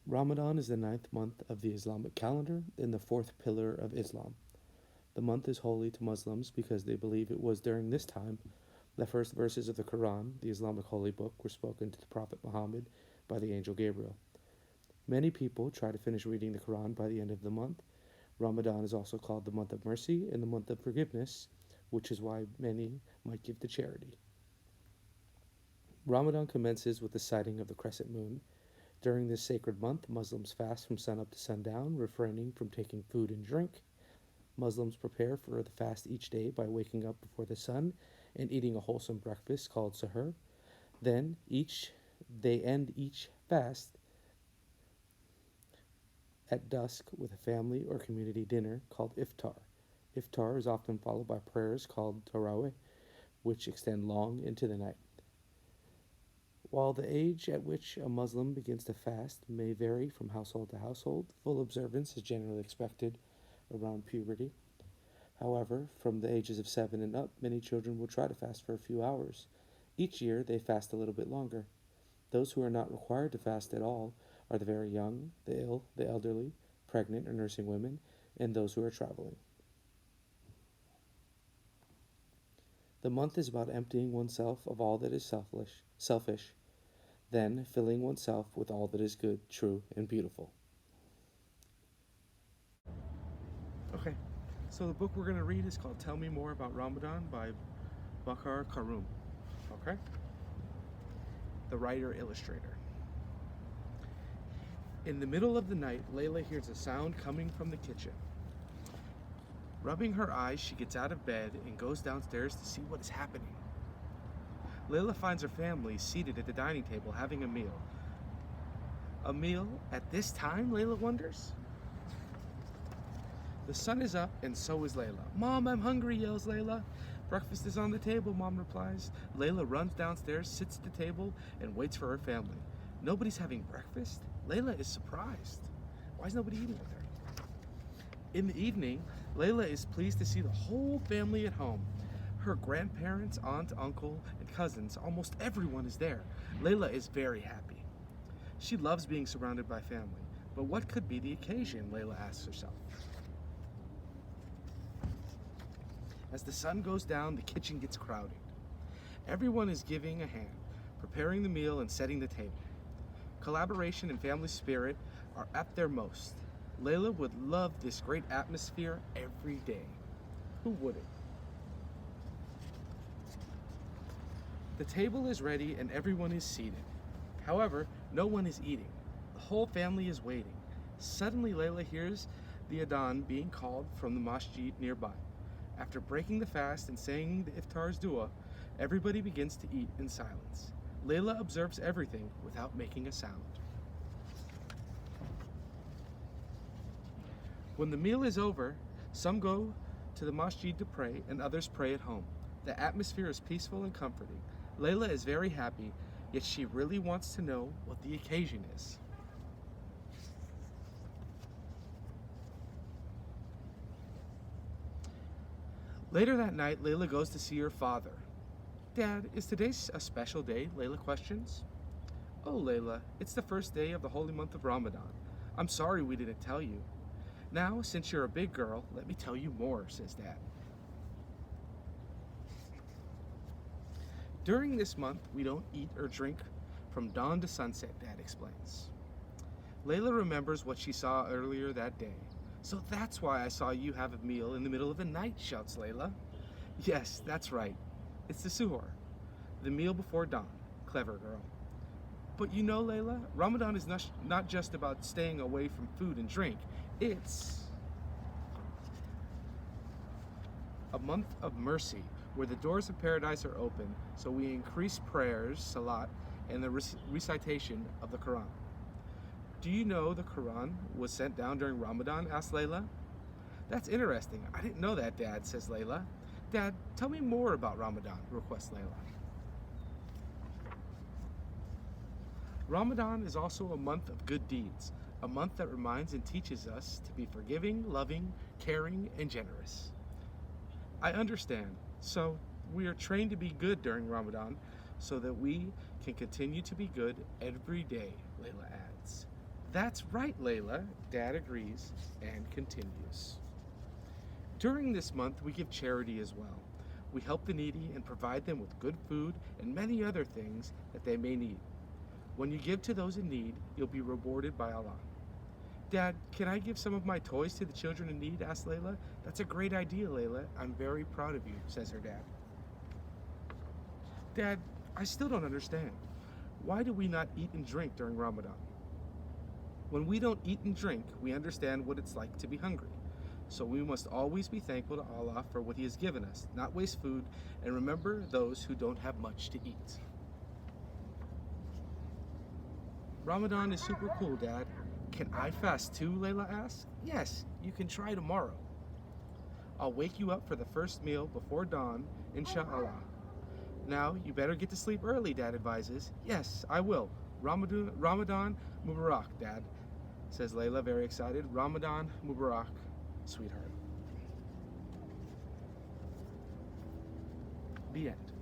Ramadan is the ninth month of the Islamic calendar and the fourth pillar of Islam. The month is holy to Muslims because they believe it was during this time the first verses of the Quran, the Islamic holy book, were spoken to the Prophet Muhammad by the angel Gabriel. Many people try to finish reading the Quran by the end of the month. Ramadan is also called the month of mercy and the month of forgiveness, which is why many might give to charity. Ramadan commences with the sighting of the crescent moon. During this sacred month, Muslims fast from sunup to sundown, refraining from taking food and drink. Muslims prepare for the fast each day by waking up before the sun and eating a wholesome breakfast called sahur. Then they end each fast at dusk with a family or community dinner called iftar. Iftar is often followed by prayers called tarawih, which extend long into the night. While the age at which a Muslim begins to fast may vary from household to household, full observance is generally expected around puberty. However, from the ages of 7 and up, many children will try to fast for a few hours. Each year, they fast a little bit longer. Those who are not required to fast at all are the very young, the ill, the elderly, pregnant or nursing women, and those who are traveling. The month is about emptying oneself of all that is selfish, then filling oneself with all that is good, true, and beautiful. Okay, so the book we're going to read is called Tell Me More About Ramadan by Bakar Karum. Okay? The writer-illustrator. In the middle of the night, Layla hears a sound coming from the kitchen. Rubbing her eyes, she gets out of bed and goes downstairs to see what is happening. Layla finds her family seated at the dining table having a meal. A meal at this time, Layla wonders? The sun is up and so is Layla. "Mom, I'm hungry," yells Layla. "Breakfast is on the table," Mom replies. Layla runs downstairs, sits at the table, and waits for her family. Nobody's having breakfast? Layla is surprised. Why is nobody eating with her? In the evening, Layla is pleased to see the whole family at home. Her grandparents, aunt, uncle, and cousins, almost everyone is there. Layla is very happy. She loves being surrounded by family. But what could be the occasion, Layla asks herself. As the sun goes down, the kitchen gets crowded. Everyone is giving a hand, preparing the meal and setting the table. Collaboration and family spirit are at their most. Layla would love this great atmosphere every day. Who wouldn't? The table is ready and everyone is seated. However, no one is eating. The whole family is waiting. Suddenly, Layla hears the adhan being called from the masjid nearby. After breaking the fast and saying the iftar's dua, everybody begins to eat in silence. Layla observes everything without making a sound. When the meal is over, some go to the masjid to pray and others pray at home. The atmosphere is peaceful and comforting. Layla is very happy, yet she really wants to know what the occasion is. Later that night, Layla goes to see her father. "Dad, is today a special day?" Layla questions. "Oh, Layla, it's the first day of the holy month of Ramadan. I'm sorry we didn't tell you. Now, since you're a big girl, let me tell you more," says Dad. "During this month, we don't eat or drink from dawn to sunset," Dad explains. Layla remembers what she saw earlier that day. "So that's why I saw you have a meal in the middle of the night," shouts Layla. "Yes, that's right. It's the suhoor, the meal before dawn." Clever girl. "But you know, Layla, Ramadan is not just about staying away from food and drink. It's a month of mercy, where the doors of paradise are open, so we increase prayers, salat, and the recitation of the Quran." "Do you know the Quran was sent down during Ramadan?" asked Layla. "That's interesting. I didn't know that, Dad," says Layla. "Dad, tell me more about Ramadan," requests Layla. Ramadan is also a month of good deeds, a month that reminds and teaches us to be forgiving, loving, caring, and generous. "I understand. So, we are trained to be good during Ramadan so that we can continue to be good every day," Layla adds. That's right, Layla, Dad agrees and continues. During this month, we give charity as well. We help the needy and provide them with good food and many other things that they may need. When you give to those in need, you'll be rewarded by Allah. Dad, can I give some of my toys to the children in need? Asked Layla. That's a great idea, Layla. I'm very proud of you, says her dad. Dad, I still don't understand. Why do we not eat and drink during Ramadan? When we don't eat and drink, we understand what it's like to be hungry. So we must always be thankful to Allah for what He has given us, not waste food, and remember those who don't have much to eat. Ramadan is super cool, Dad. Can I fast too? Layla asks. Yes, you can try tomorrow. I'll wake you up for the first meal before dawn, inshallah. Now, you better get to sleep early, Dad advises. Yes, I will. Ramadan Mubarak, Dad, says Layla, very excited. Ramadan Mubarak, sweetheart. The end.